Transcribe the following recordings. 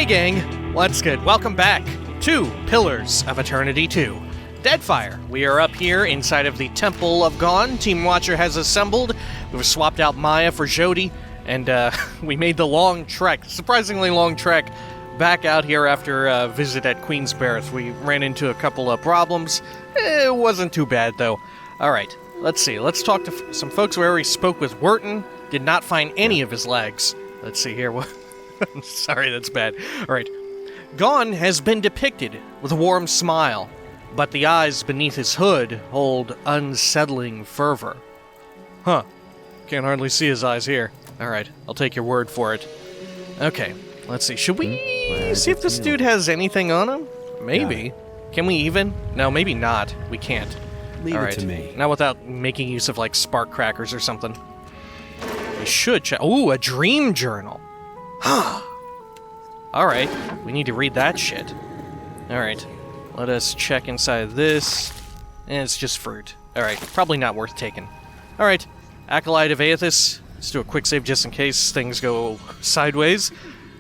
Hey gang, what's good? Welcome back to Pillars of Eternity 2. Deadfire. We are up here inside of the Temple of Gaun. Team Watcher has assembled. We've swapped out Maya for Xoti, and we made the long trek, surprisingly long trek, back out here after a visit at Queen's Berth. We ran into a couple of problems. It wasn't too bad, though. Alright, let's see. Let's talk to some folks. We already spoke with Wharton. Did not find any of his legs. Let's see here. I'm sorry, that's bad. Alright. Gaun has been depicted with a warm smile, but the eyes beneath his hood hold unsettling fervor. Huh. Can't hardly see his eyes here. Alright, I'll take your word for it. Okay, let's see. Should we see if this dude has anything on him? Maybe. Can we even? No, maybe not. We can't. Leave it to me. Not without making use of, like, spark crackers or something. We should check. Ooh, a dream journal. Alright, we need to read that shit. Alright, let us check inside this. And it's just fruit. Alright, probably not worth taking. Alright, Acolyte of Aethys. Let's do a quick save just in case things go sideways.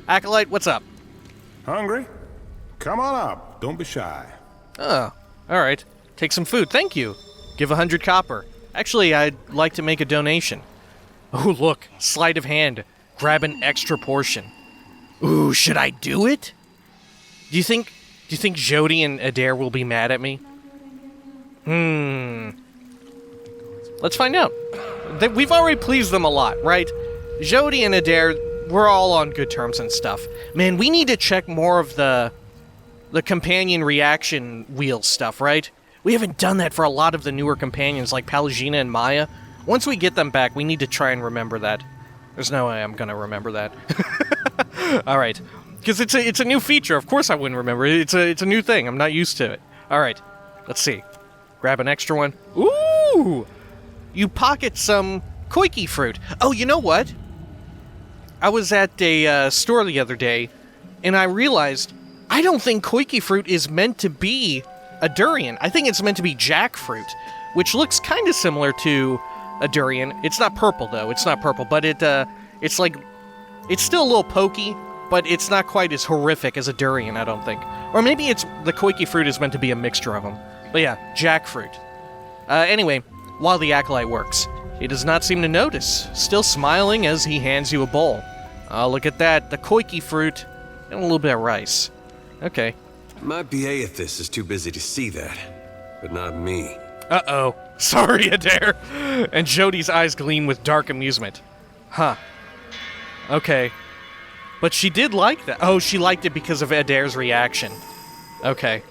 Acolyte, what's up? Hungry? Come on up. Don't be shy. Oh, alright. Take some food, thank you. Give 100 copper. Actually, I'd like to make a donation. Oh, look, sleight of hand. Grab an extra portion. Ooh, should I do it? Do you think Xoti and Eder will be mad at me? Let's find out. We've already pleased them a lot, right? Xoti and Eder, we're all on good terms and stuff. Man, we need to check more of the companion reaction wheel stuff, right? We haven't done that for a lot of the newer companions, like Pallegina and Maya. Once we get them back, we need to try and remember that. There's no way I'm gonna remember that. Alright. Because it's a new feature. Of course I wouldn't remember it. It's a new thing. I'm not used to it. Alright. Let's see. Grab an extra one. Ooh! You pocket some koiki fruit. Oh, you know what? I was at a store the other day, and I realized I don't think koiki fruit is meant to be a durian. I think it's meant to be jackfruit, which looks kind of similar to a durian. It's not purple, though. It's not purple, but it's like... It's still a little pokey, but it's not quite as horrific as a durian, I don't think. Or maybe it's the koiki fruit is meant to be a mixture of them. But yeah, jackfruit. Anyway, while the Acolyte works, he does not seem to notice, still smiling as he hands you a bowl. Oh, look at that, the koiki fruit, and a little bit of rice. Okay. Might be Aethys is too busy to see that, but not me. Uh-oh. Sorry, Eder. And Xoti's eyes gleam with dark amusement. Huh. Okay. But she did like that. Oh, she liked it because of Eder's reaction. Okay.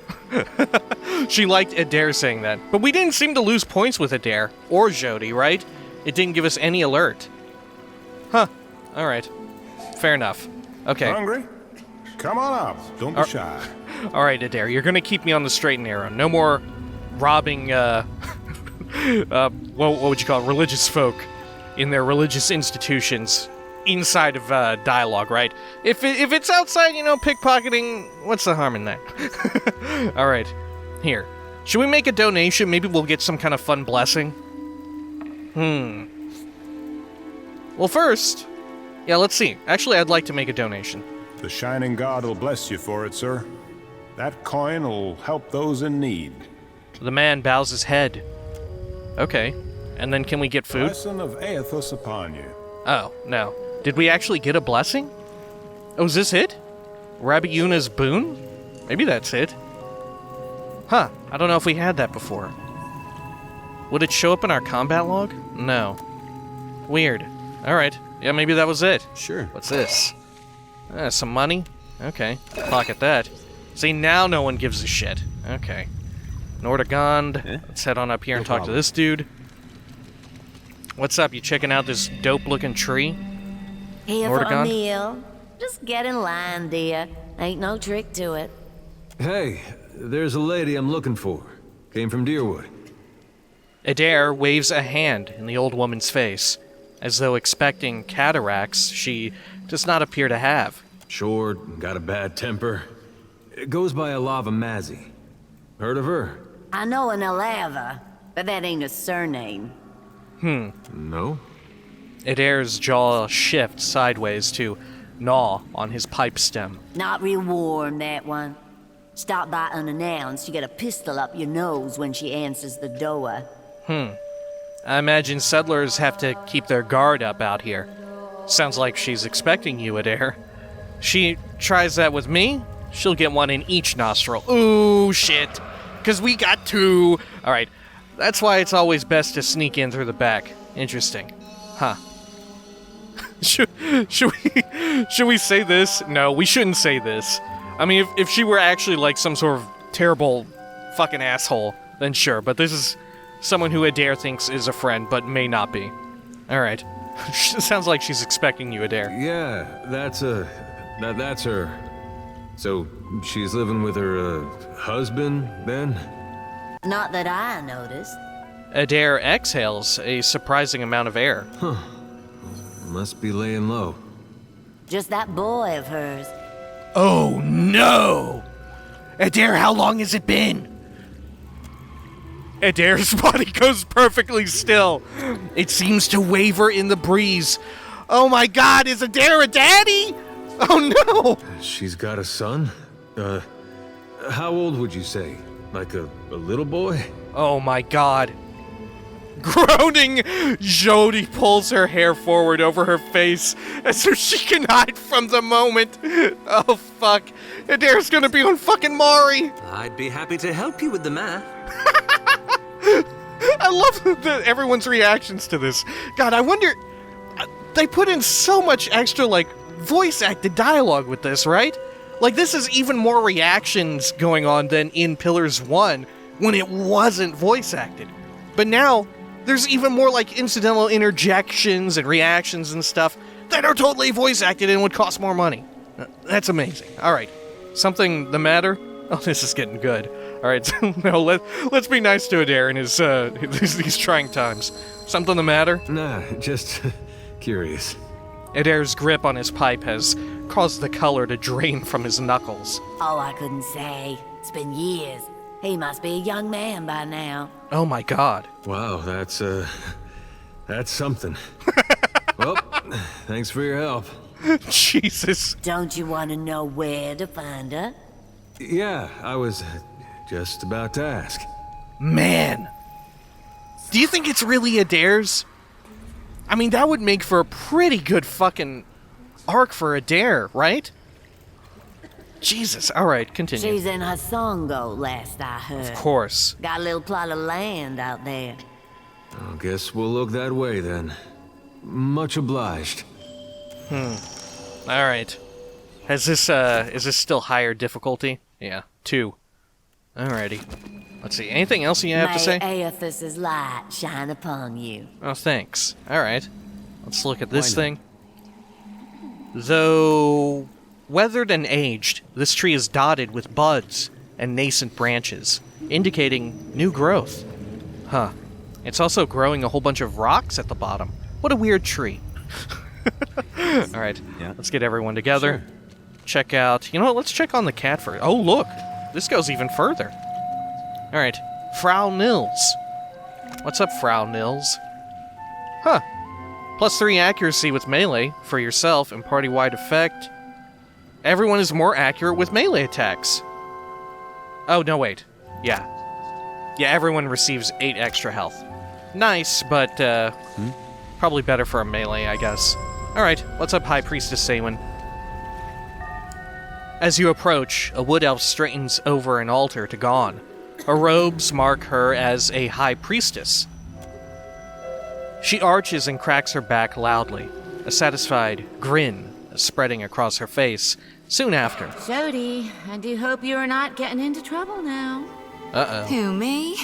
She liked Eder saying that. But we didn't seem to lose points with Eder or Xoti, right? It didn't give us any alert. Huh. Alright. Fair enough. Okay. Hungry? Come on up. Don't be shy. Alright, Eder, you're gonna keep me on the straight and narrow. No more robbing, what would you call it? Religious folk in their religious institutions inside of dialogue, right? If it's outside, pickpocketing, what's the harm in that? Alright, here. Should we make a donation? Maybe we'll get some kind of fun blessing? Well, first, yeah, let's see. Actually, I'd like to make a donation. The Shining God will bless you for it, sir. That coin will help those in need. The man bows his head. Okay. And then can we get food? Blessing of Aethys upon you. Oh, no. Did we actually get a blessing? Oh, is this it? Rabbi Yuna's boon? Maybe that's it. Huh. I don't know if we had that before. Would it show up in our combat log? No. Weird. Alright. Yeah, maybe that was it. Sure. What's this? Some money? Okay. Pocket that. See, now no one gives a shit. Okay. Nordagond. Let's head on up here and talk to this dude. What's up? You checking out this dope-looking tree? Here for a meal. Just get in line, dear. Ain't no trick to it. Hey, there's a lady I'm looking for. Came from Deerwood. Eder waves a hand in the old woman's face, as though expecting cataracts she does not appear to have. Short, got a bad temper. It goes by Alava Mazzy. Heard of her? I know an Alava, but that ain't a surname. No? Eder's jaw shifts sideways to gnaw on his pipe stem. Not real warm, that one. Stop by unannounced, you get a pistol up your nose when she answers the door. I imagine settlers have to keep their guard up out here. Sounds like she's expecting you, Eder. She tries that with me, she'll get one in each nostril. Ooh, shit. Because we got two. Alright, that's why it's always best to sneak in through the back. Interesting. Huh. Should we say this? No, we shouldn't say this. I mean, if she were actually like some sort of terrible fucking asshole, then sure. But this is someone who Eder thinks is a friend, but may not be. Alright. Sounds like she's expecting you, Eder. Yeah, that's her. So, she's living with her, husband, then? Not that I noticed. Eder exhales a surprising amount of air. Must be laying low. Just that boy of hers. Oh no! Eder, how long has it been? Eder's body goes perfectly still. It seems to waver in the breeze. Oh my god, is Eder a daddy? Oh no! She's got a son? How old would you say? Like a little boy? Oh my god. Groaning, Xoti pulls her hair forward over her face as if she can hide from the moment. Oh fuck. Eder's gonna be on fucking Mari. I'd be happy to help you with the math. I love everyone's reactions to this. God, I wonder... They put in so much extra, like, voice-acted dialogue with this, right? Like, this is even more reactions going on than in Pillars 1 when it wasn't voice-acted. But now, there's even more, like, incidental interjections and reactions and stuff that are totally voice-acted and would cost more money. That's amazing. Alright. Something the matter? Oh, this is getting good. Alright, so no, let's be nice to Eder in his, these trying times. Something the matter? Nah, just curious. Eder's grip on his pipe has caused the color to drain from his knuckles. Oh, I couldn't say. It's been years. He must be a young man by now. Oh my god. Wow, that's something. Well, thanks for your help. Jesus. Don't you want to know where to find her? Yeah, I was just about to ask. Man. Do you think it's really Eder's? I mean, that would make for a pretty good fucking arc for Eder, right? Jesus. Alright, continue. She's in Hasongo, last I heard. Of course. Got a little plot of land out there. I guess we'll look that way then. Much obliged. Alright. Is this still higher difficulty? Yeah, 2. Alrighty. Let's see, anything else you have to say? May Aethys's light shine upon you. Oh, thanks. Alright. Let's look at this thing. Though weathered and aged, this tree is dotted with buds and nascent branches, indicating new growth. Huh. It's also growing a whole bunch of rocks at the bottom. What a weird tree. Alright, let's get everyone together. Sure. Check out... You know what, let's check on the cat first. Oh, look! This goes even further. Alright, Frau Nils. What's up, Frau Nils? Huh. +3 accuracy with melee for yourself and party-wide effect. Everyone is more accurate with melee attacks. Oh, no, wait. Yeah. Yeah, everyone receives 8 extra health. Nice, but, probably better for a melee, I guess. Alright, what's up, High Priestess Saywin? As you approach, a wood elf straightens over an altar to Gaun. Her robes mark her as a High Priestess. She arches and cracks her back loudly, a satisfied grin spreading across her face soon after. Xoti, I do hope you're not getting into trouble now. Uh-oh. Who, me?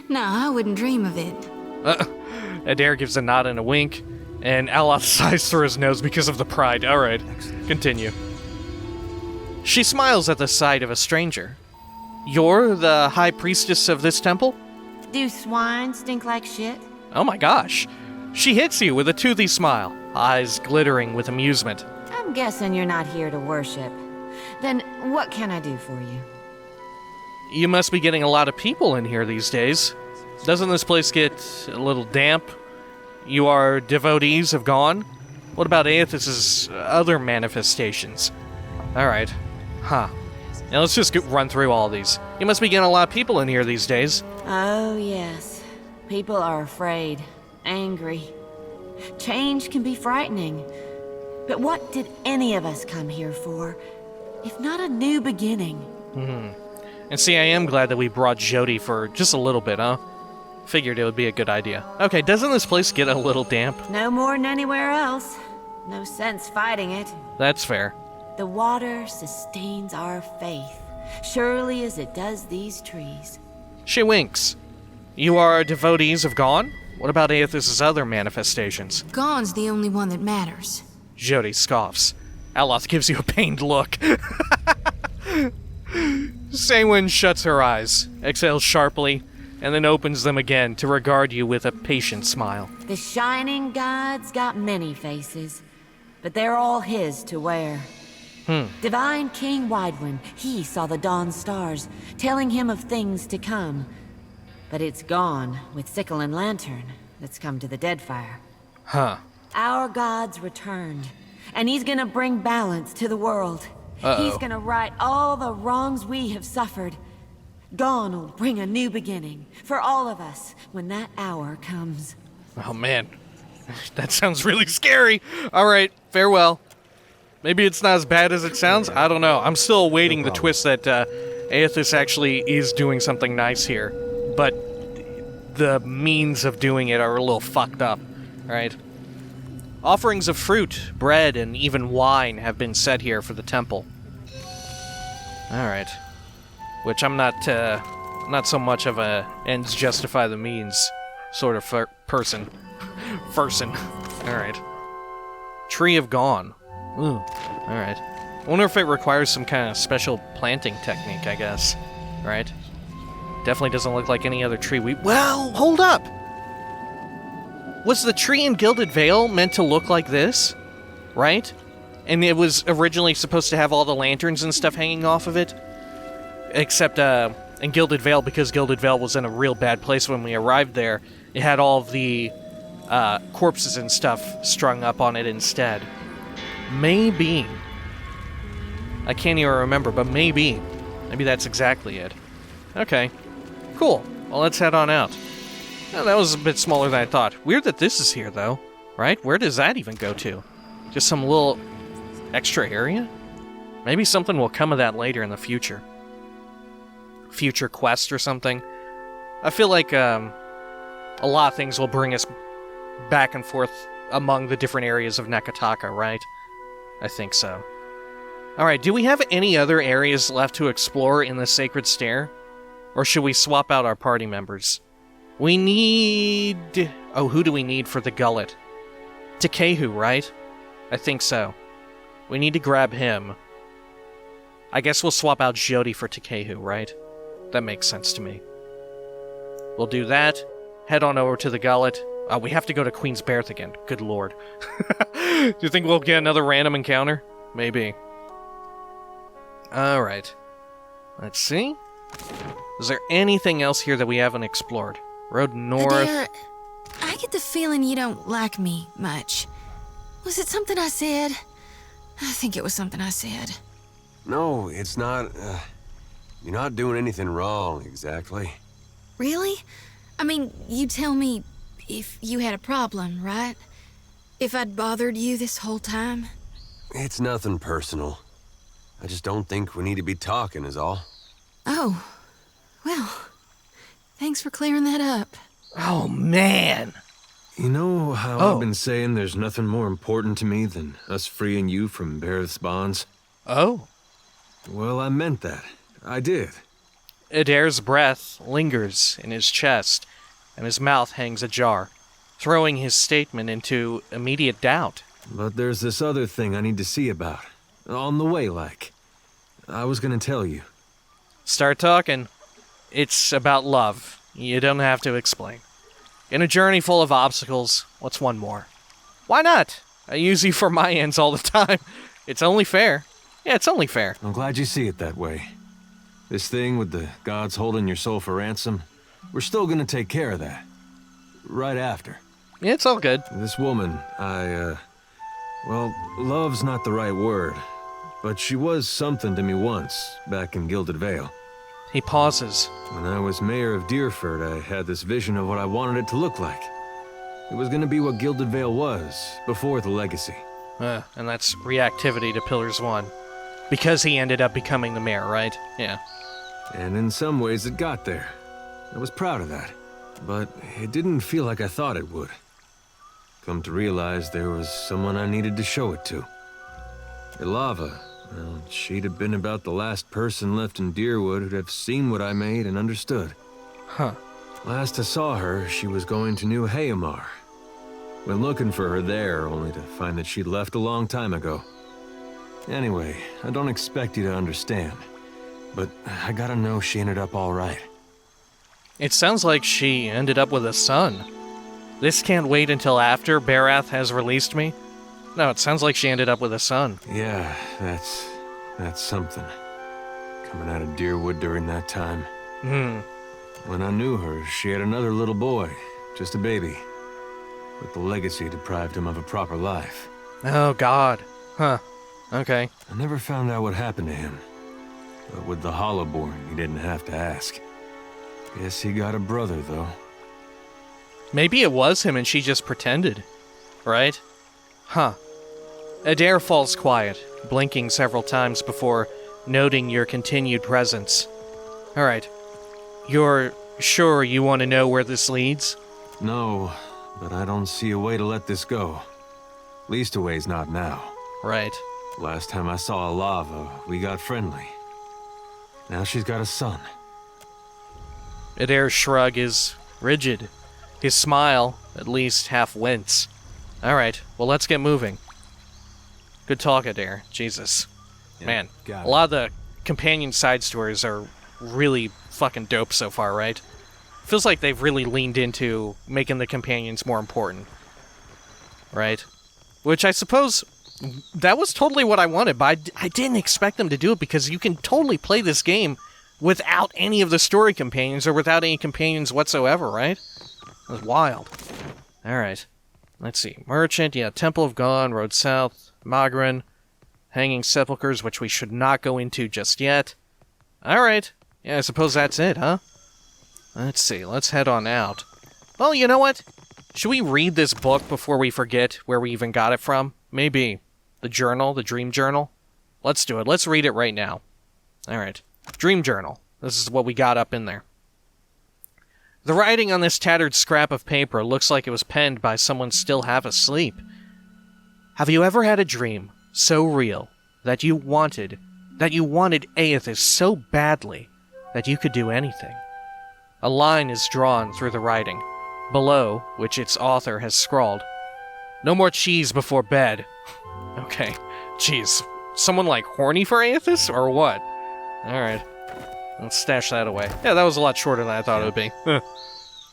No, I wouldn't dream of it. Eder gives a nod and a wink, and Aloth sighs through his nose because of the pride. Alright, continue. She smiles at the sight of a stranger. You're the High Priestess of this temple? Do swine stink like shit? Oh my gosh. She hits you with a toothy smile, eyes glittering with amusement. I'm guessing you're not here to worship. Then what can I do for you? You must be getting a lot of people in here these days. Doesn't this place get a little damp? You are devotees of Gaun? What about Aethys's other manifestations? Alright. Huh. Now let's just run through all these. You must be getting a lot of people in here these days. Oh, yes. People are afraid, angry. Change can be frightening. But what did any of us come here for, if not a new beginning? And see, I am glad that we brought Xoti for just a little bit, huh? Figured it would be a good idea. Okay, doesn't this place get a little damp? No more than anywhere else. No sense fighting it. That's fair. The water sustains our faith, surely as it does these trees. She winks. You are devotees of Gaun? What about Aethys's other manifestations? Gaun's the only one that matters. Xoti scoffs. Aloth gives you a pained look. Saywin shuts her eyes, exhales sharply, and then opens them again to regard you with a patient smile. The shining god's got many faces, but they're all his to wear. Divine King Widewind, he saw the dawn stars, telling him of things to come. But it's Gaun, with sickle and lantern, that's come to the Deadfire. Huh. Our god's returned, and he's gonna bring balance to the world. He's gonna right all the wrongs we have suffered. Gaun will bring a new beginning for all of us when that hour comes. Oh man, that sounds really scary. Alright, farewell. Maybe it's not as bad as it sounds, I don't know. I'm still awaiting the twist that Aethys actually is doing something nice here. But the means of doing it are a little fucked up, right? Offerings of fruit, bread, and even wine have been set here for the temple. Alright. Which I'm not so much of a ends justify the means sort of person. Alright. Tree of Gaun. Ooh, alright. I wonder if it requires some kind of special planting technique, I guess. Right? Definitely doesn't look like any other tree Well, hold up! Was the tree in Gilded Vale meant to look like this? Right? And it was originally supposed to have all the lanterns and stuff hanging off of it? Except, in Gilded Vale, because Gilded Vale was in a real bad place when we arrived there, it had all of the, corpses and stuff strung up on it instead. Maybe. I can't even remember, but maybe. Maybe that's exactly it. Okay. Cool. Well, let's head on out. Oh, that was a bit smaller than I thought. Weird that this is here, though. Right? Where does that even go to? Just some little extra area? Maybe something will come of that later in the future. Future quest or something. I feel like a lot of things will bring us back and forth among the different areas of Neketaka, right? I think so. Alright, do we have any other areas left to explore in the Sacred Stair? Or should we swap out our party members? We need... Oh, who do we need for the Gullet? Tekehu, right? I think so. We need to grab him. I guess we'll swap out Xoti for Tekehu, right? That makes sense to me. We'll do that. Head on over to the Gullet. We have to go to Queen's Berth again. Good lord. Do you think we'll get another random encounter? Maybe. Alright. Let's see. Is there anything else here that we haven't explored? Road north. Eder, I get the feeling you don't like me much. Was it something I said? I think it was something I said. No, it's not, you're not doing anything wrong, exactly. Really? I mean, you tell me if you had a problem, right? If I'd bothered you this whole time? It's nothing personal. I just don't think we need to be talking is all. Oh. Well, thanks for clearing that up. Oh, man. You know how I've been saying there's nothing more important to me than us freeing you from Bereth's bonds? Oh. Well, I meant that. I did. Eder's breath lingers in his chest, and his mouth hangs ajar, throwing his statement into immediate doubt. But there's this other thing I need to see about. On the way, like. I was gonna tell you. Start talking. It's about love. You don't have to explain. In a journey full of obstacles, what's one more? Why not? I use you for my ends all the time. It's only fair. Yeah, it's only fair. I'm glad you see it that way. This thing with the gods holding your soul for ransom, we're still gonna take care of that. Right after. Yeah, it's all good. This woman, Well, love's not the right word, but she was something to me once, back in Gilded Vale. He pauses. When I was mayor of Deerford, I had this vision of what I wanted it to look like. It was gonna be what Gilded Vale was, before the legacy. And that's reactivity to Pillars 1. Because he ended up becoming the mayor, right? Yeah. And in some ways it got there. I was proud of that. But it didn't feel like I thought it would. Come to realize there was someone I needed to show it to. Ilava, well, she'd have been about the last person left in Deerwood who'd have seen what I made and understood. Huh. Last I saw her, she was going to New Hayamar. Went looking for her there, only to find that she'd left a long time ago. Anyway, I don't expect you to understand, but I gotta know she ended up all right. It sounds like she ended up with a son. This can't wait until after Barath has released me. No, it sounds like she ended up with a son. Yeah, that's something. Coming out of Deerwood during that time. When I knew her, she had another little boy, just a baby. But the legacy deprived him of a proper life. Oh, God. Huh. Okay. I never found out what happened to him. But with the Hollowborn, he didn't have to ask. Guess he got a brother, though. Maybe it was him and she just pretended. Right? Huh. Eder falls quiet, blinking several times before noting your continued presence. Alright. You're sure you want to know where this leads? No, but I don't see a way to let this go. Least a way's not now. Right. Last time I saw Ilava, we got friendly. Now she's got a son. Eder's shrug is rigid. His smile, at least, half wince. Alright, well, let's get moving. Good talk, Eder. Jesus. Yeah, Man, got a it. lot of the companion side stories are really fucking dope so far, right? Feels like they've really leaned into making the companions more important. Right? Which I suppose that was totally what I wanted, but I didn't expect them to do it because you can totally play this game without any of the story companions or without any companions whatsoever, right? That was wild. Alright. Let's see. Merchant, yeah, Temple of Gaun, Road South, Magran, Hanging Sepulchres, which we should not go into just yet. Alright. Yeah, I suppose that's it, huh? Let's see. Let's head on out. Well, you know what? Should we read this book before we forget where we even got it from? Maybe. The journal? The dream journal? Let's do it. Let's read it right now. Alright. Dream journal. This is what we got up in there. The writing on this tattered scrap of paper looks like it was penned by someone still half asleep. Have you ever had a dream so real that you wanted Aethys so badly that you could do anything? A line is drawn through the writing, below which its author has scrawled, "No more cheese before bed." Okay, jeez. Someone like horny for Aethys, or what? Alright. Let's stash that away. Yeah, that was a lot shorter than I thought it would be.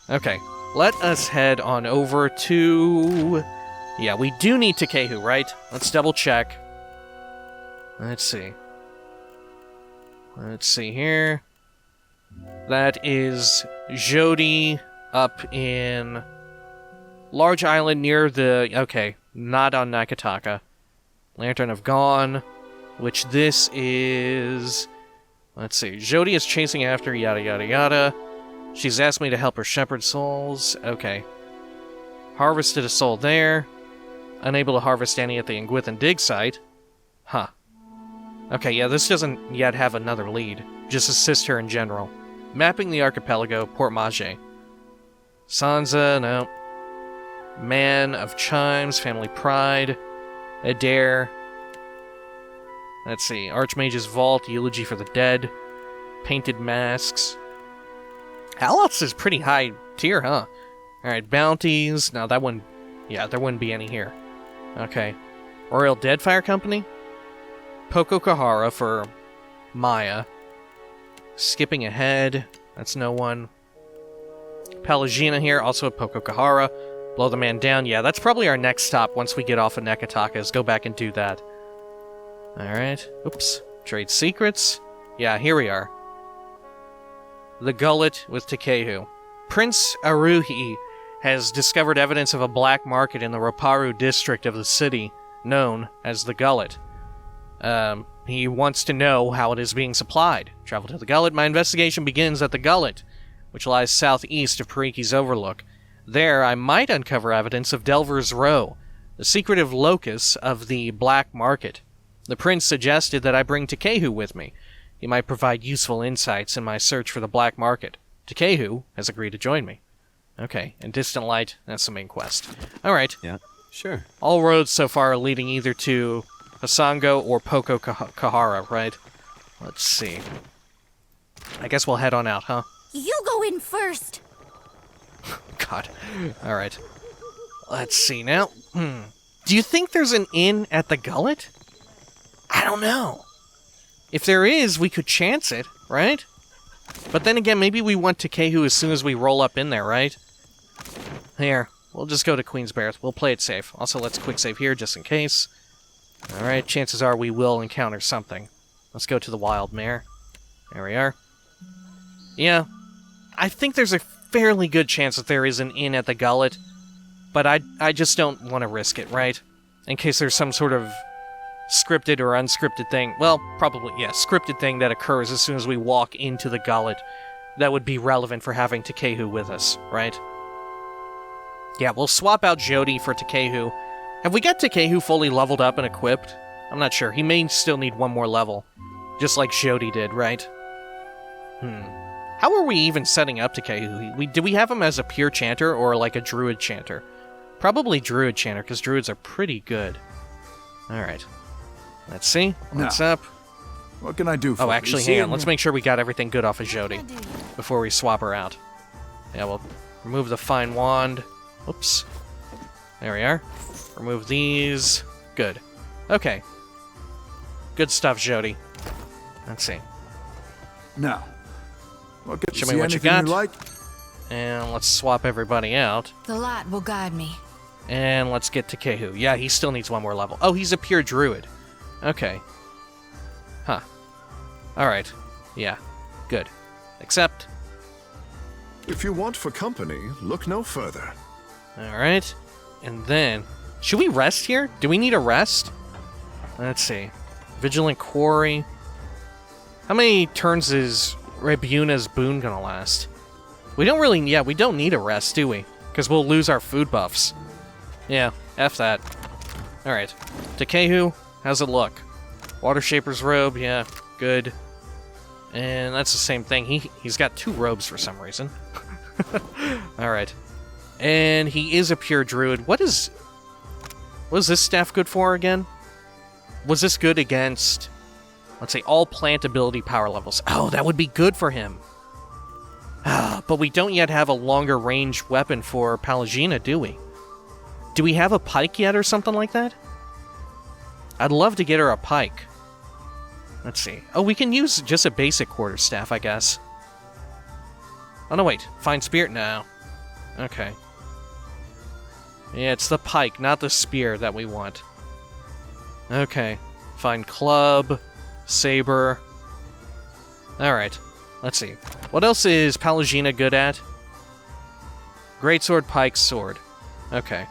Okay, let us head on over to... Yeah, we do need Tekehu, right? Let's double check. Let's see. Let's see here. That is Xoti up in Large Island near the... Okay, not on Neketaka. Lantern of Gaun, which this is... Let's see. Xoti is chasing after yada yada yada. She's asked me to help her shepherd souls. Okay. Harvested a soul there. Unable to harvest any at the Ingwithan dig site. Huh. Okay, yeah, this doesn't yet have another lead. Just assist her in general. Mapping the archipelago, Port Mage. Sansa, no. Man of Chimes, Family Pride. Eder. Let's see. Archmage's Vault, Eulogy for the Dead. Painted Masks. Aloth's is pretty high tier, huh? Alright, Bounties. Now that one... Yeah, there wouldn't be any here. Okay. Royal Deadfire Company. Poko Kahara for Maya. Skipping ahead. That's no one. Pelagina here, also at Poko Kahara. Blow the Man Down. Yeah, that's probably our next stop once we get off of Neketaka, is go back and do that. Alright. Oops. Trade secrets. Yeah, here we are. The Gullet with Tekehu. Prince Aruhi has discovered evidence of a black market in the Raparu district of the city. known as the Gullet. He wants to know how it is being supplied. Travel to the Gullet. My investigation begins at the Gullet, which lies southeast of Pariki's Overlook. There, I might uncover evidence of Delver's Row, the secretive locus of the black market. The prince suggested that I bring Tekehu with me. He might provide useful insights in my search for the black market. Tekehu has agreed to join me. Okay, and Distant Light, that's the main quest. Alright. Yeah, sure. All roads so far are leading either to Hasango or Poko Kahara, right? Let's see. I guess we'll head on out, huh? You go in first. God. Alright. Let's see now. Do you think there's an inn at the Gullet? I don't know. If there is, we could chance it, right? But then again, maybe we want Tekehu as soon as we roll up in there, right? Here, we'll just go to Queensbarrow. We'll play it safe. Also, let's quick save here, just in case. Alright, chances are we will encounter something. Let's go to the Wild Mare. There we are. Yeah, I think there's a fairly good chance that there is an inn at the Gullet, but I just don't want to risk it, right? In case there's some sort of scripted or unscripted thing. Well, probably, yeah, scripted thing that occurs as soon as we walk into the Gullet that would be relevant for having Tekehu with us, right? Yeah, we'll swap out Xoti for Tekehu. Have we got Tekehu fully leveled up and equipped? I'm not sure. He may still need one more level, just like Xoti did, right? How are we even setting up Tekehu? Do we have him as a pure chanter or like a druid chanter? Probably druid chanter, because druids are pretty good. Alright. Let's see. What's up? What can I do for you? Oh, actually, hang on. Let's make sure we got everything good off of Xoti before we swap her out. Yeah, we'll remove the fine wand. Oops. There we are. Remove these. Good. Okay. Good stuff, Xoti. Let's see. Now, what can Show me what you anything got. like? And let's swap everybody out. The light will guide me. And let's get Tekehu. Yeah, he still needs one more level. Oh, he's a pure druid. Okay. Huh. Alright. Yeah. Good. Except... If you want for company, look no further. Alright. And then... Should we rest here? Do we need a rest? Let's see. Vigilant Quarry. How many turns is Rebuna's boon gonna last? We don't really... Yeah, we don't need a rest, do we? Because we'll lose our food buffs. Yeah, F that. Alright. Tekehu, how's it look? Water Shaper's robe, yeah, good. And that's the same thing. He's got 2 robes for some reason. Alright. And he is a pure druid. What is this staff good for again? Was this good against, let's say, all plant ability power levels? Oh, that would be good for him. But we don't yet have a longer range weapon for Pallegina, do we? Do we have a pike yet or something like that? I'd love to get her a pike. Let's see. Oh, we can use just a basic quarterstaff, I guess. Oh, no, wait. Fine Spirit? No. Okay. Yeah, it's the pike, not the spear that we want. Okay. Fine club. Saber. Alright. Let's see. What else is Pallegina good at? Greatsword, pike, sword. Okay.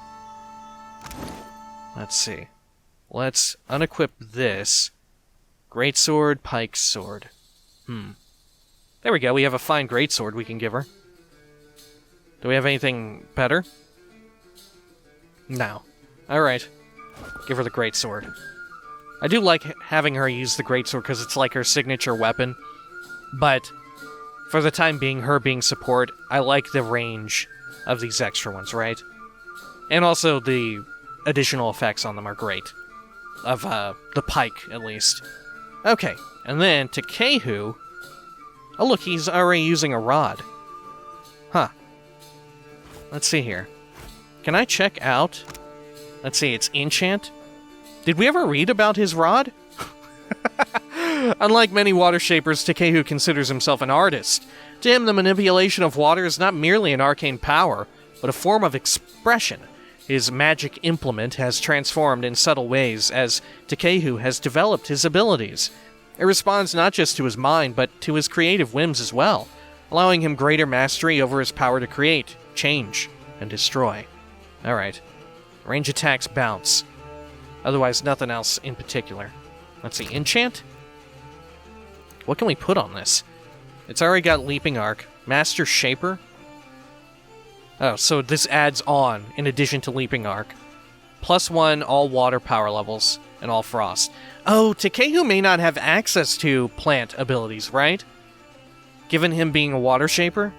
Let's see. Let's unequip this. Greatsword, pike, sword. There we go. We have a fine greatsword we can give her. Do we have anything better? No. Alright. Give her the greatsword. I do like having her use the greatsword because it's like her signature weapon. But for the time being, her being support, I like the range of these extra ones, right? And also the additional effects on them are great. Of the pike, at least. Okay, and then Tekehu. Oh look, he's already using a rod. Huh. Let's see here. Can I check out... Let's see, it's enchant? Did we ever read about his rod? Unlike many water shapers, Tekehu considers himself an artist. To him, the manipulation of water is not merely an arcane power, but a form of expression. His magic implement has transformed in subtle ways as Tekehu has developed his abilities. It responds not just to his mind, but to his creative whims as well, allowing him greater mastery over his power to create, change, and destroy. Alright. Range attacks bounce. Otherwise, nothing else in particular. Let's see, enchant? What can we put on this? It's already got Leaping Arc. Master Shaper? Oh, so this adds on, in addition to Leaping Arc. +1 all water power levels, and all frost. Oh, Tekehu may not have access to plant abilities, right? Given him being a water shaper?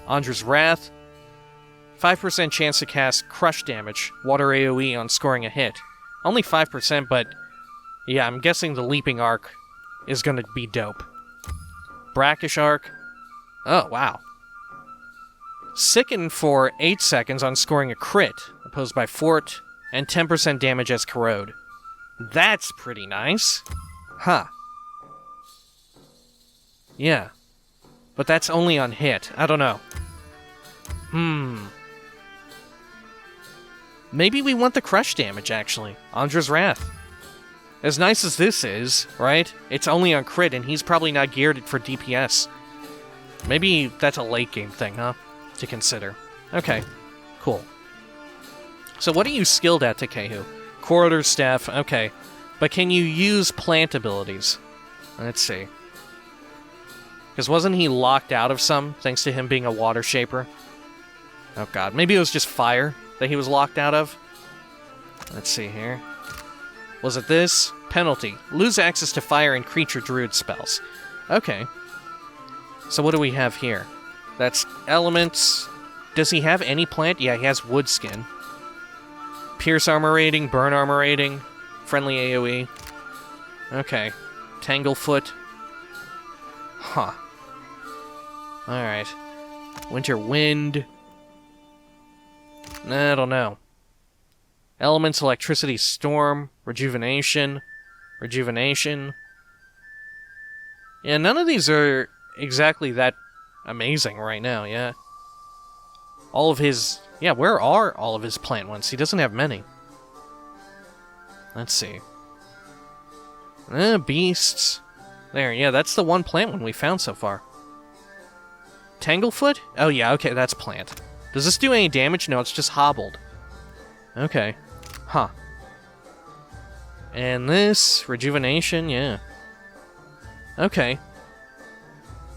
Andra's Wrath. 5% chance to cast crush damage, water AoE on scoring a hit. Only 5%, but yeah, I'm guessing the Leaping Arc is going to be dope. Brackish Arc. Oh, wow. Sicken for 8 seconds on scoring a crit, opposed by Fort, and 10% damage as Corrode. That's pretty nice. Huh. Yeah. But that's only on hit. I don't know. Maybe we want the crush damage, actually. Andra's Wrath. As nice as this is, right? It's only on crit, and he's probably not geared for DPS. Maybe that's a late game thing, huh? To consider. Okay. Cool. So what are you skilled at, Tekehu? Corridor Staff, okay. But can you use plant abilities? Let's see. Because wasn't he locked out of some, thanks to him being a water shaper? Oh god, maybe it was just fire that he was locked out of? Let's see here. Was it this? Penalty. Lose access to fire and creature druid spells. Okay. So what do we have here? That's elements. Does he have any plant? Yeah, he has wood skin. Pierce armor rating, burn armor rating, friendly AoE. Okay. Tanglefoot. Huh. Alright. Winter wind. I don't know. Elements, electricity, storm, rejuvenation. Rejuvenation. Yeah, none of these are exactly that amazing right now, yeah. All of his... Yeah, where are all of his plant ones? He doesn't have many. Let's see. Beasts. There, yeah, that's the one plant one we found so far. Tanglefoot? Oh yeah, okay, that's plant. Does this do any damage? No, it's just hobbled. Okay. Huh. And this, rejuvenation, yeah. Okay.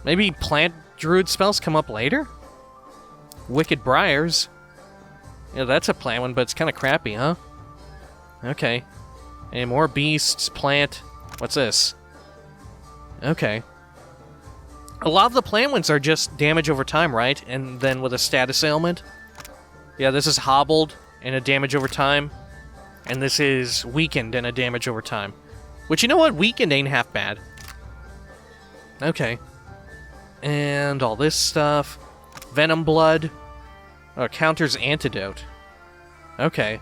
Maybe plant druid spells come up later? Wicked Briars. Yeah, that's a plant one, but it's kind of crappy, huh? Okay. Any more beasts, plant. What's this? Okay. A lot of the plant ones are just damage over time, right? And then with a status ailment. Yeah, this is hobbled and a damage over time. And this is weakened and a damage over time. Which, you know what? Weakened ain't half bad. Okay. And all this stuff. Venom Blood. Oh, counters Antidote. Okay.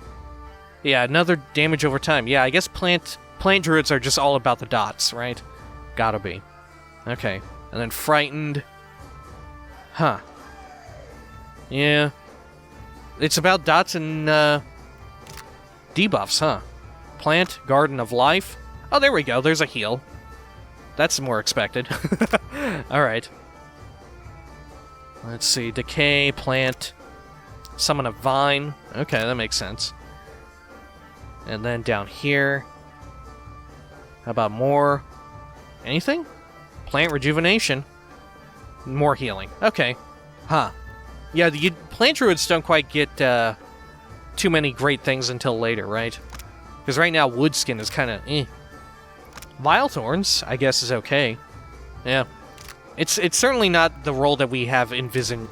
Yeah, another damage over time. Yeah, I guess plant druids are just all about the dots, right? Gotta be. Okay. And then Frightened. Huh. Yeah. It's about dots and debuffs, huh? Plant, Garden of Life. Oh, there we go. There's a heal. That's more expected. Alright. Let's see. Decay, plant, summon a vine. Okay, that makes sense. And then down here. How about more? Anything? Plant rejuvenation. More healing. Okay. Huh. Yeah, the plant druids don't quite get too many great things until later, right? Because right now, Woodskin is kind of eh. Vile Thorns, I guess, is okay. Yeah. It's certainly not the role that we have envisioned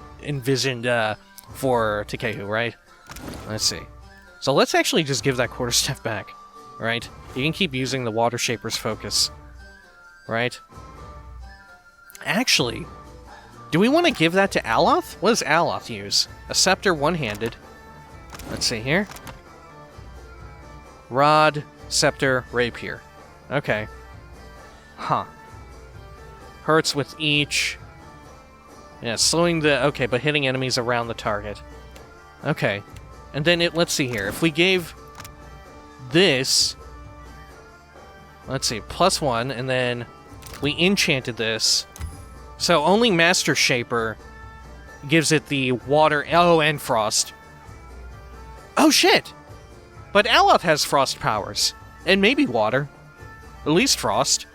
for Tekehu, right? Let's see. So let's actually just give that quarterstaff back, right? You can keep using the Water Shaper's focus, right? Actually, do we want to give that to Aloth? What does Aloth use? A scepter one-handed. Let's see here. Rod, scepter, rapier. Okay. Huh. Hurts with each. Yeah, slowing the... Okay, but hitting enemies around the target. Okay. And then let's see here. If we gave this... Let's see, +1, and then we enchanted this. So only Master Shaper gives it the water... Oh, and frost. Oh, shit! But Aloth has frost powers. And maybe water. At least frost.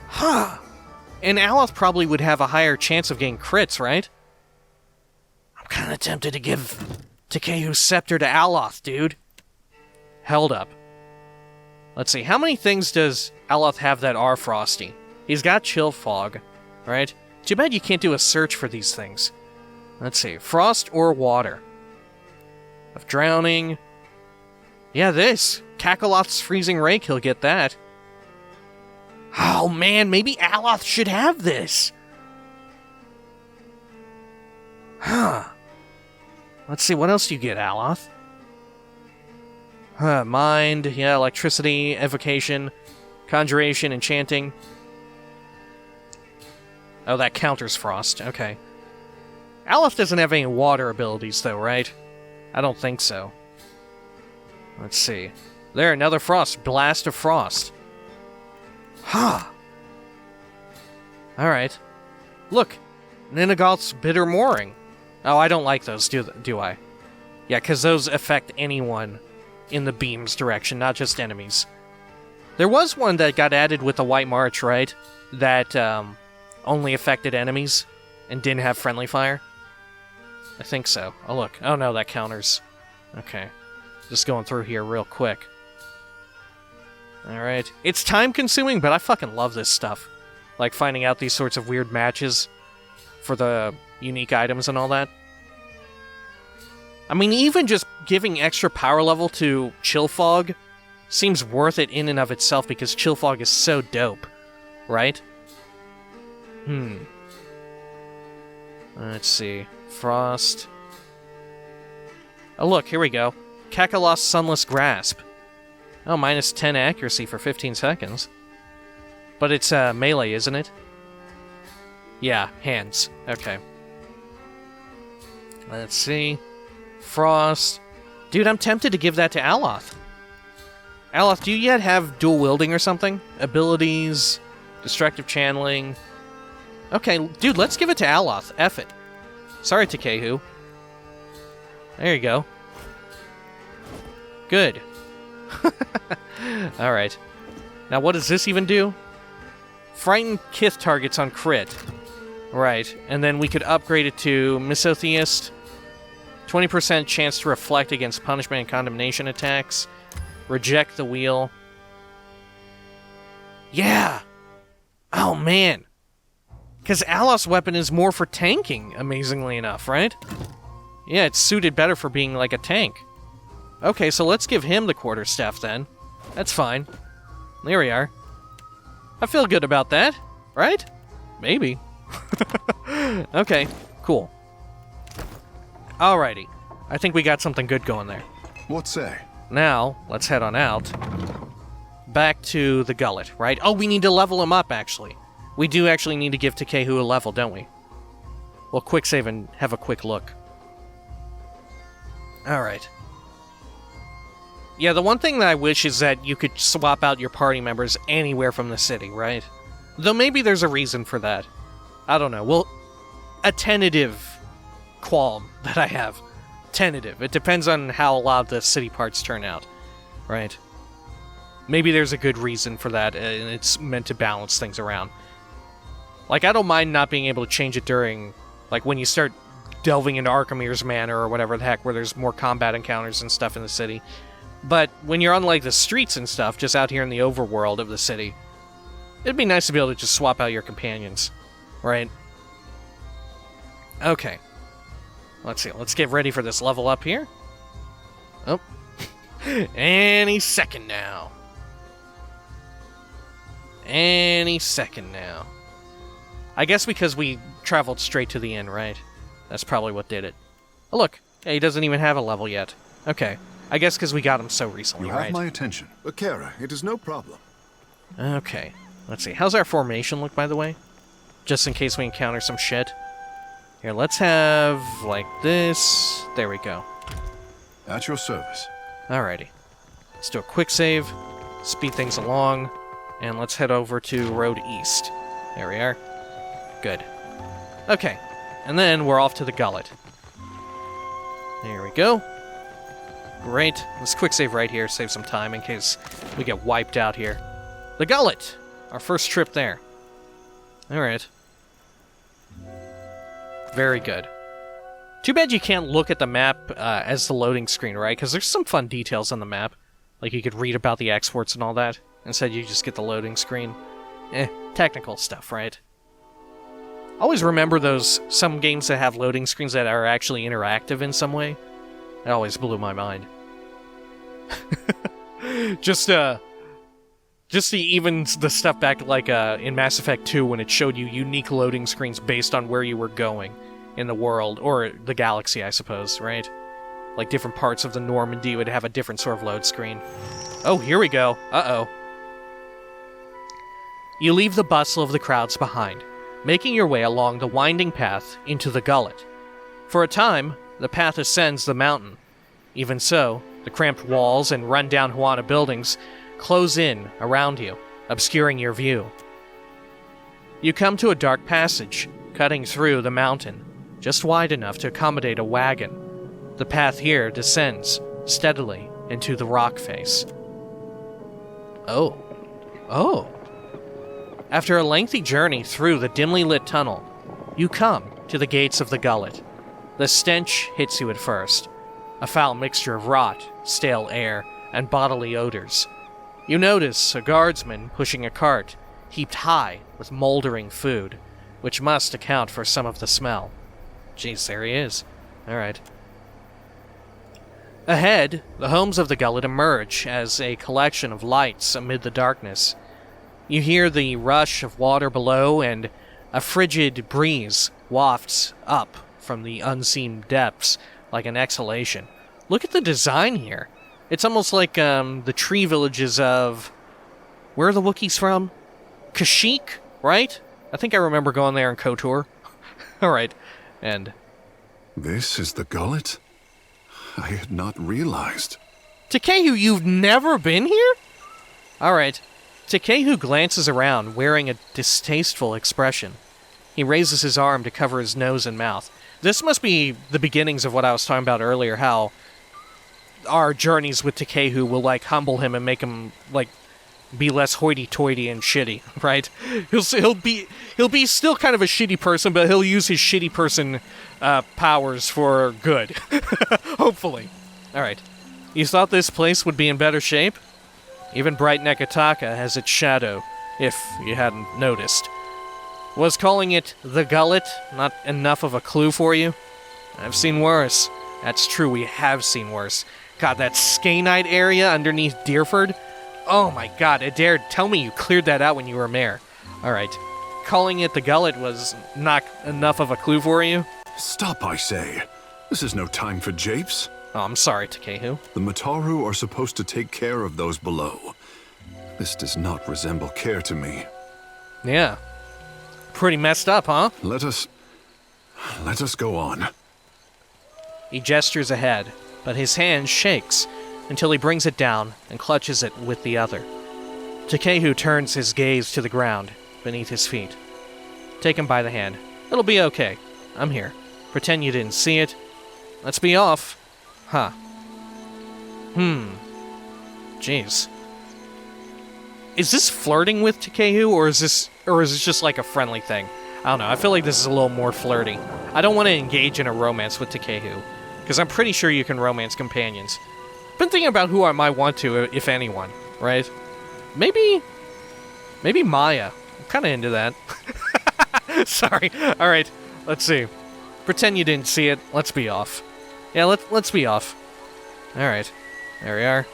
Huh. And Aloth probably would have a higher chance of getting crits, right? I'm kind of tempted to give Tekehu's scepter to Aloth, dude. Held up. Let's see, how many things does Aloth have that are frosty? He's got chill fog, right? Too bad you can't do a search for these things. Let's see, frost or water? Of drowning. Yeah, this. Kakarot's freezing rake, he'll get that. Oh man, maybe Aloth should have this. Huh. Let's see, what else do you get, Aloth? Mind, yeah, electricity, evocation, conjuration, enchanting. Oh, that counters frost, okay. Aloth doesn't have any water abilities, though, right? I don't think so. Let's see. There, another frost. Blast of frost. Huh. Alright. Look. Ninagoth's Bitter Mooring. Oh, I don't like those, do I? Yeah, because those affect anyone in the beam's direction, not just enemies. There was one that got added with the White March, right? That only affected enemies and didn't have friendly fire. I think so. Oh, look. Oh, no, that counters. Okay. Just going through here real quick. Alright. It's time-consuming, but I fucking love this stuff. Like, finding out these sorts of weird matches for the unique items and all that. I mean, even just giving extra power level to Chill Fog seems worth it in and of itself because Chill Fog is so dope. Right? Let's see. Frost. Oh, look, here we go. Kakarot's Sunless Grasp. Oh, minus 10 accuracy for 15 seconds. But it's melee, isn't it? Yeah, hands. Okay. Let's see. Frost. Dude, I'm tempted to give that to Aloth. Aloth, do you yet have dual wielding or something? Abilities, destructive channeling. Okay, dude, let's give it to Aloth. F it. Sorry, Tekehu. There you go. Good. Alright. Now, what does this even do? Frighten Kith targets on crit. Right, and then we could upgrade it to Misotheist. 20% chance to reflect against punishment and condemnation attacks. Reject the wheel. Yeah! Oh, man. Because Aloth's weapon is more for tanking, amazingly enough, right? Yeah, it's suited better for being like a tank. Okay, so let's give him the quarterstaff then. That's fine. There we are. I feel good about that, right? Maybe. Okay, cool. Alrighty. I think we got something good going there. What say? Now, let's head on out. Back to the Gullet, right? Oh, we need to level him up, actually. We do actually need to give Tekehu a level, don't we? We'll quick save and have a quick look. Alright. Yeah, the one thing that I wish is that you could swap out your party members anywhere from the city, right? Though maybe there's a reason for that. I don't know. Well, a tentative qualm that I have. Tentative. It depends on how a lot of the city parts turn out, right? Maybe there's a good reason for that, and it's meant to balance things around. Like, I don't mind not being able to change it during, like, when you start delving into Archimere's Manor or whatever the heck, where there's more combat encounters and stuff in the city. But when you're on, like, the streets and stuff, just out here in the overworld of the city, it'd be nice to be able to just swap out your companions, right? Okay. Let's see, let's get ready for this level up here. Oh. Any second now. Any second now. I guess because we traveled straight to the inn, right? That's probably what did it. Oh, look. Yeah, he doesn't even have a level yet. Okay. I guess because we got him so recently, You have right? my attention. Akira, it is no problem. Okay. Let's see. How's our formation look, by the way? Just in case we encounter some shit. Here, let's have, like, this. There we go. At your service. Alrighty. Let's do a quick save. Speed things along. And let's head over to Road East. There we are. Good. Okay. And then we're off to the Gullet. There we go. Great. Let's quick save right here, save some time in case we get wiped out here. The Gullet! Our first trip there. Alright. Very good. Too bad you can't look at the map as the loading screen, right? Because there's some fun details on the map. Like you could read about the exports and all that. Instead you just get the loading screen. Technical stuff, right? Always remember some games that have loading screens that are actually interactive in some way. That always blew my mind. just to even the stuff back like in Mass Effect 2 when it showed you unique loading screens based on where you were going in the world, or the galaxy, I suppose, right? Like different parts of the Normandy would have a different sort of load screen. Oh, here we go. Uh-oh. You leave the bustle of the crowds behind, making your way along the winding path into the Gullet. For a time, the path ascends the mountain. Even so, the cramped walls and run-down Huana buildings close in around you, obscuring your view. You come to a dark passage, cutting through the mountain, just wide enough to accommodate a wagon. The path here descends steadily into the rock face. Oh. After a lengthy journey through the dimly lit tunnel, you come to the gates of the Gullet. The stench hits you at first, a foul mixture of rot, stale air, and bodily odors. You notice a guardsman pushing a cart heaped high with moldering food, which must account for some of the smell. Jeez, there he is. Alright. Ahead, the homes of the Gullet emerge as a collection of lights amid the darkness. You hear the rush of water below, and a frigid breeze wafts up from the unseen depths like an exhalation. Look at the design here. It's almost like the tree villages of... Where are the Wookiees from? Kashyyyk, right? I think I remember going there in KOTOR. Alright, and... This is the Gullet? I had not realized. Tekehu, you've never been here? Alright. Tekehu glances around, wearing a distasteful expression. He raises his arm to cover his nose and mouth. This must be the beginnings of what I was talking about earlier, how our journeys with Tekehu will, like, humble him and make him, like, be less hoity-toity and shitty, right? He'll be still kind of a shitty person, but he'll use his shitty person powers for good. Hopefully. Alright. You thought this place would be in better shape? Even bright Neketaka has its shadow, if you hadn't noticed. Was calling it the Gullet not enough of a clue for you? I've seen worse. That's true, we have seen worse. God, that Skainite area underneath Deerford? Oh my god, Eder, tell me you cleared that out when you were mayor. Alright. Calling it the Gullet was not enough of a clue for you? Stop, I say. This is no time for japes. Oh, I'm sorry, Tekehu. The Mataru are supposed to take care of those below. This does not resemble care to me. Yeah. Pretty messed up, huh? Let us go on. He gestures ahead, but his hand shakes until he brings it down and clutches it with the other. Tekehu turns his gaze to the ground beneath his feet. Take him by the hand. It'll be okay. I'm here. Pretend you didn't see it. Let's be off. Huh. Jeez. Is this flirting with Tekehu, or is this just like a friendly thing? I don't know. I feel like this is a little more flirty. I don't want to engage in a romance with Tekehu, because I'm pretty sure you can romance companions. Been thinking about who I might want to, if anyone, right? Maybe Maya. I'm kind of into that. Sorry. All right. Let's see. Pretend you didn't see it. Let's be off. Yeah, let's be off. All right. There we are.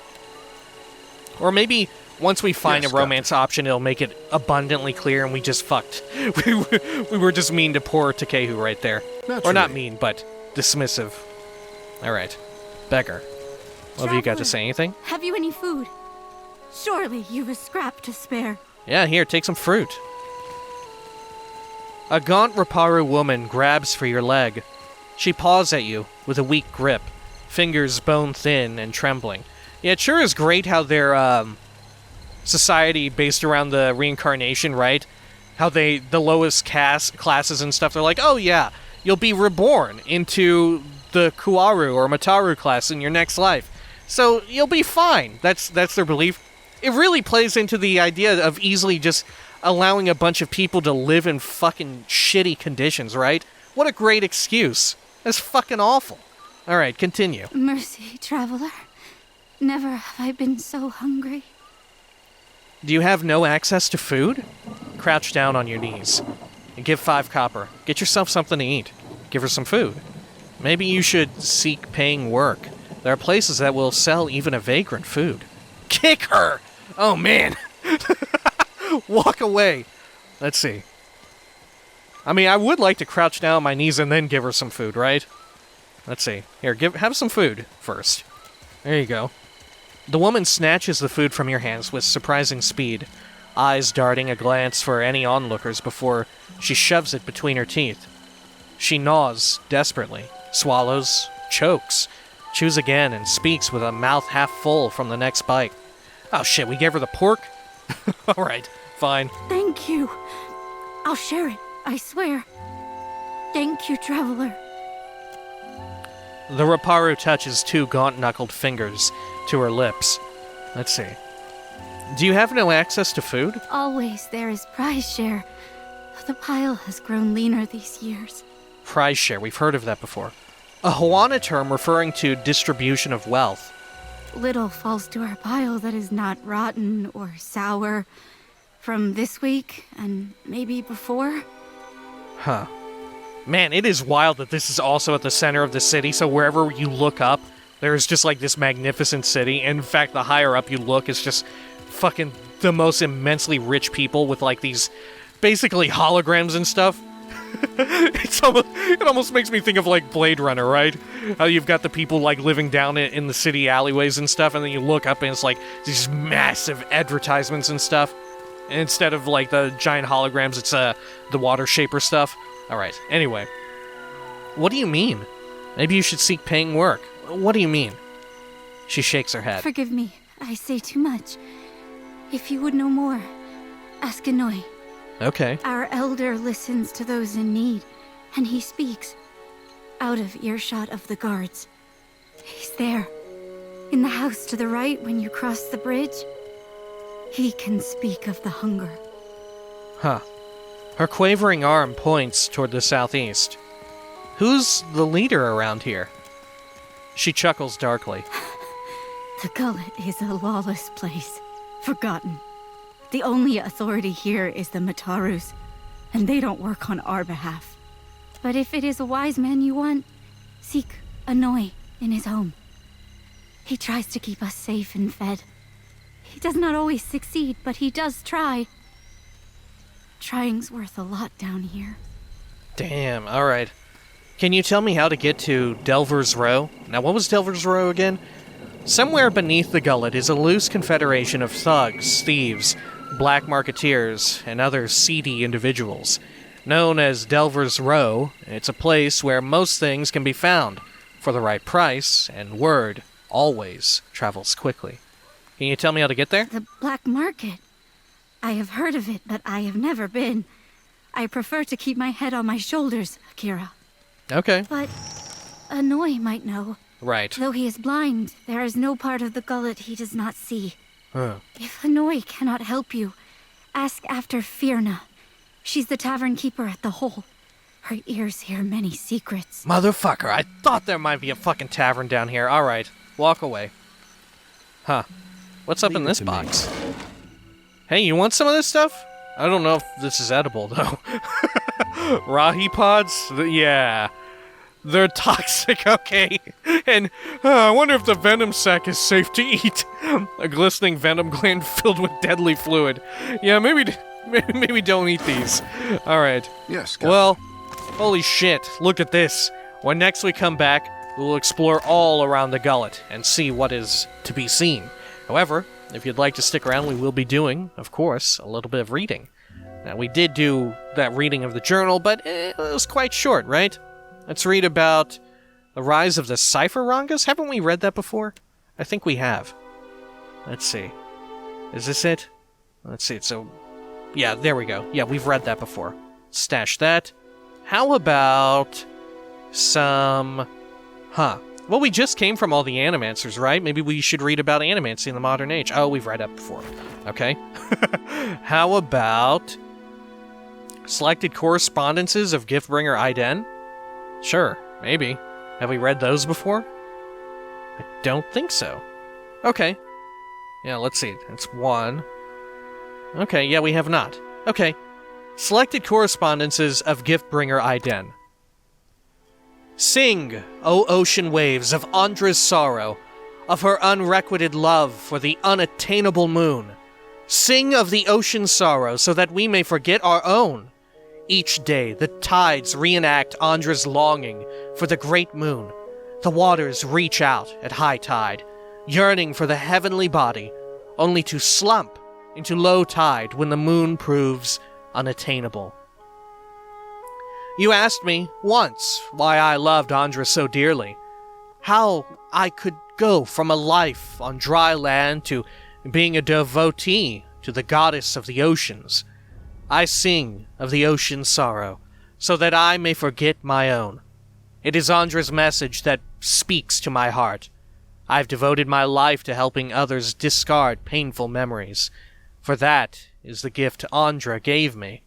Or maybe once we find a romance option, it'll make it abundantly clear and we just fucked. We were just mean to poor Tekehu right there. Or not mean, but dismissive. All right. Beggar. Well, have you got to say anything? Have you any food? Surely you've a scrap to spare. Yeah, here, take some fruit. A gaunt Raparu woman grabs for your leg. She paws at you with a weak grip, fingers bone-thin and trembling. Yeah, it sure is great how their society based around the reincarnation, right? How the lowest classes and stuff, they're like, oh yeah, you'll be reborn into the Kuaru or Mataru class in your next life. So you'll be fine. That's their belief. It really plays into the idea of easily just allowing a bunch of people to live in fucking shitty conditions, right? What a great excuse. That's fucking awful. Alright, continue. Mercy, traveler. Never have I been so hungry. Do you have no access to food? Crouch down on your knees and give 5 copper. Get yourself something to eat. Give her some food. Maybe you should seek paying work. There are places that will sell even a vagrant food. Kick her! Oh man! Walk away. Let's see. I mean, I would like to crouch down on my knees and then give her some food, right? Let's see. Here, have some food first. There you go. The woman snatches the food from your hands with surprising speed, eyes darting a glance for any onlookers before she shoves it between her teeth. She gnaws desperately, swallows, chokes, chews again, and speaks with a mouth half full from the next bite. Oh shit, we gave her the pork? Alright, fine. Thank you. I'll share it, I swear. Thank you, traveler. The Raparu touches 2 gaunt-knuckled fingers to her lips. Let's see. Do you have no access to food? Always there is prize share. The pile has grown leaner these years. Prize share, we've heard of that before. A Hawana term referring to distribution of wealth. Little falls to our pile that is not rotten or sour from this week and maybe before. Huh. Man, it is wild that this is also at the center of the city, so wherever you look up, there's just like this magnificent city. In fact, the higher up you look, it's just fucking the most immensely rich people with like these basically holograms and stuff. It almost makes me think of like Blade Runner, right? How you've got the people like living down in the city alleyways and stuff, and then you look up and it's like these massive advertisements and stuff. And instead of like the giant holograms, it's the water shaper stuff. Alright, anyway. What do you mean? Maybe you should seek paying work. What do you mean? She shakes her head. Forgive me, I say too much. If you would know more, ask Inoi. Okay. Our elder listens to those in need, and he speaks. Out of earshot of the guards. He's there. In the house to the right when you cross the bridge. He can speak of the hunger. Huh. Her quavering arm points toward the southeast. Who's the leader around here? She chuckles darkly. The Gullet is a lawless place. Forgotten. The only authority here is the Matarus, and they don't work on our behalf. But if it is a wise man you want, seek Inoi in his home. He tries to keep us safe and fed. He does not always succeed, but he does try. Trying's worth a lot down here. Damn, alright. Can you tell me how to get to Delver's Row? Now, what was Delver's Row again? Somewhere beneath the Gullet is a loose confederation of thugs, thieves, black marketeers, and other seedy individuals. Known as Delver's Row, it's a place where most things can be found for the right price, and word always travels quickly. Can you tell me how to get there? The black market. I have heard of it, but I have never been. I prefer to keep my head on my shoulders, Akira. Okay. But Inoi might know. Right. Though he is blind, there is no part of the Gullet he does not see. Huh. If Inoi cannot help you, ask after Firna. She's the tavern keeper at the Hole. Her ears hear many secrets. Motherfucker, I thought there might be a fucking tavern down here. Alright, walk away. Huh. What's up in this box? Hey, you want some of this stuff? I don't know if this is edible, though. Rahi pods? Yeah. They're toxic, okay. And I wonder if the venom sac is safe to eat. A glistening venom gland filled with deadly fluid. Yeah, maybe don't eat these. Alright. Yes, Captain. Well, holy shit, look at this. When next we come back, we will explore all around the Gullet and see what is to be seen. However, if you'd like to stick around, we will be doing, of course, a little bit of reading. Now, we did do that reading of the journal, but it was quite short, right? Let's read about the rise of the Cipher Rangas. Haven't we read that before? I think we have. Let's see. Is this it? Let's see. So, yeah, there we go. Yeah, we've read that before. Stash that. How about some... Well, we just came from all the animancers, right? Maybe we should read about animancy in the modern age. Oh, we've read up before. Okay. How about selected correspondences of giftbringer Iden? Sure, maybe. Have we read those before? I don't think so. Okay. Yeah, let's see. It's 1. Okay, yeah, we have not. Okay. Selected correspondences of giftbringer Iden. Sing, O ocean waves, of Andra's sorrow, of her unrequited love for the unattainable moon. Sing of the ocean's sorrow, so that we may forget our own. Each day the tides reenact Andra's longing for the great moon. The waters reach out at high tide, yearning for the heavenly body, only to slump into low tide when the moon proves unattainable. You asked me once why I loved Andra so dearly, how I could go from a life on dry land to being a devotee to the goddess of the oceans. I sing of the ocean's sorrow, so that I may forget my own. It is Andra's message that speaks to my heart. I've devoted my life to helping others discard painful memories, for that is the gift Andra gave me.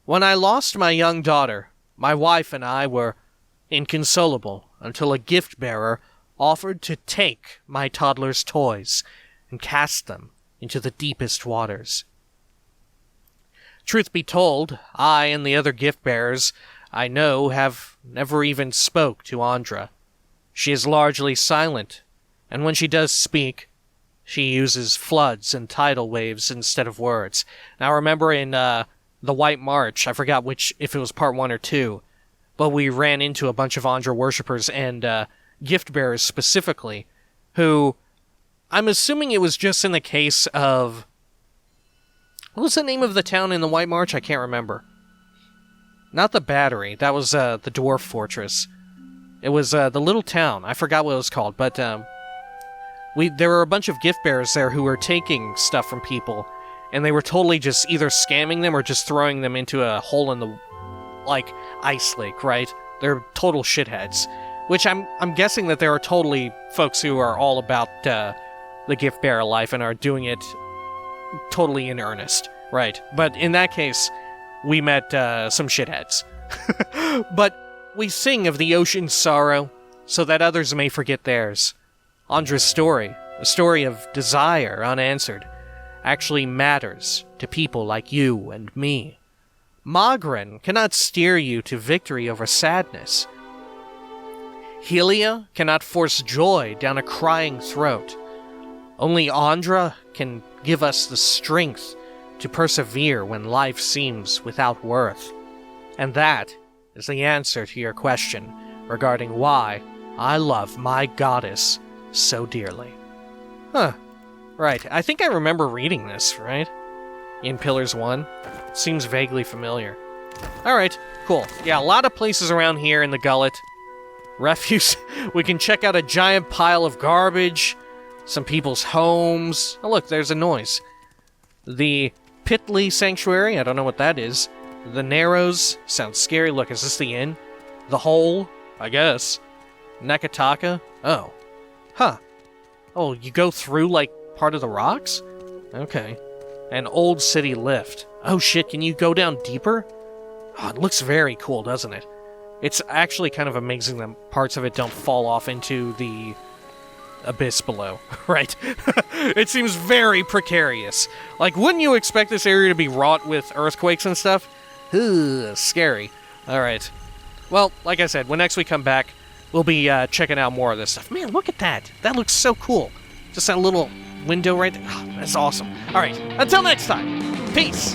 When I lost my young daughter, my wife and I were inconsolable until a gift-bearer offered to take my toddler's toys and cast them into the deepest waters. Truth be told, I and the other gift-bearers I know have never even spoke to Andra. She is largely silent, and when she does speak, she uses floods and tidal waves instead of words. Now remember in the White March, I forgot if it was part 1 or 2, but we ran into a bunch of Andra worshippers and gift bearers specifically, who I'm assuming it was just in the case of, what was the name of the town in the White March? I can't remember. Not the Battery, that was the Dwarf Fortress. It was the little town, I forgot what it was called, but there were a bunch of gift bearers there who were taking stuff from people, and they were totally just either scamming them or just throwing them into a hole in the, ice lake, right? They're total shitheads. Which I'm guessing that there are totally folks who are all about the gift bearer life and are doing it totally in earnest, right? But in that case, we met some shitheads. But we sing of the ocean's sorrow, so that others may forget theirs. Andra's story, a story of desire unanswered, actually matters to people like you and me. Magren cannot steer you to victory over sadness. Helia cannot force joy down a crying throat. Only Andra can give us the strength to persevere when life seems without worth. And that is the answer to your question regarding why I love my goddess so dearly. Huh. Right, I think I remember reading this, right? In Pillars 1. Seems vaguely familiar. Alright, cool. Yeah, a lot of places around here in the Gullet. Refuse. We can check out a giant pile of garbage. Some people's homes. Oh look, there's a noise. The Pitly Sanctuary, I don't know what that is. The Narrows, sounds scary. Look, is this the inn? The Hole, I guess. Neketaka? Oh. Huh. Oh, you go through, part of the rocks? Okay. An old city lift. Oh shit, can you go down deeper? Oh, it looks very cool, doesn't it? It's actually kind of amazing that parts of it don't fall off into the abyss below, right? It seems very precarious. Wouldn't you expect this area to be wrought with earthquakes and stuff? Ugh, scary. Alright. Well, like I said, when next we come back, we'll be checking out more of this stuff. Man, look at that. That looks so cool. Just that little window right there. Oh, that's awesome. Alright, until next time. Peace.